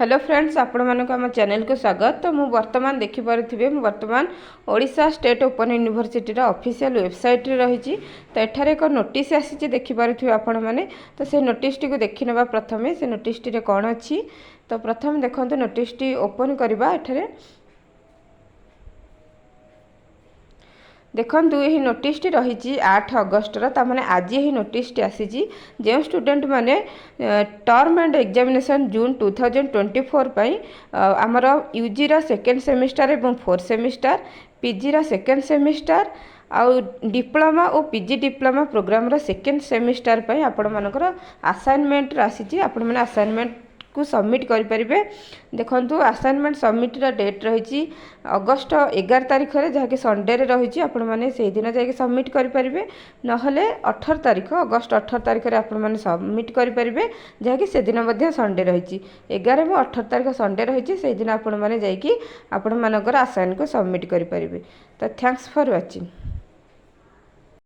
Hello friends, आपण मानक आम चैनल को स्वागत। तो मु वर्तमान देखि पारुथिबे मु वर्तमान ओडिशा स्टेट ओपन यूनिवर्सिटी रा ऑफिशियल वेबसाइट रे रही। तो एठारे एक नोटिस आसी देखि पारुथिबे आपण माने। तो से नोटिस टी को देखि नेबा प्रथमे से नोटिस टी रे कोन अछि। तो प्रथम देखंतु नोटिस टी ओपन करबा। एठारे देखंतु यही नोटिस टी रही 8 अगस्त ताने आज ही नोटिस टी आसी। जो स्टूडेंट माने टर्म एंड एग्जामिनेशन जून 2024 पई आमर यूजी रा सेकेंड सेमिस्टर एवं फोर्थ सेमिस्टर, पीजी रा सेकेंड सेमिस्टर आउ डिप्लोमा और पीजी डिप्लोमा प्रोग्राम रा सेकेंड सेमिस्टर पई आपण मानकर असाइनमेंट आसी। आपण माने असाइनमेंट को सबमिट करें। देखंतु असाइनमेंट सबमिट रा डेट रही अगस्त 11 तारीख रे, जहाँकि संडे रे रही। आपण माने से दिन जाके सबमिट करें, नहले 18 तारीख अगस्त 18 तारीख रे आपण माने सबमिट करें, जहाँकि से दिन मध्य संडे रही। 11 और 18 तारीख संडे रही। से दिन आपण माने जाइकी आपण मानकर असाइन को सबमिट करें। तो थैंक्स फॉर वाचिंग।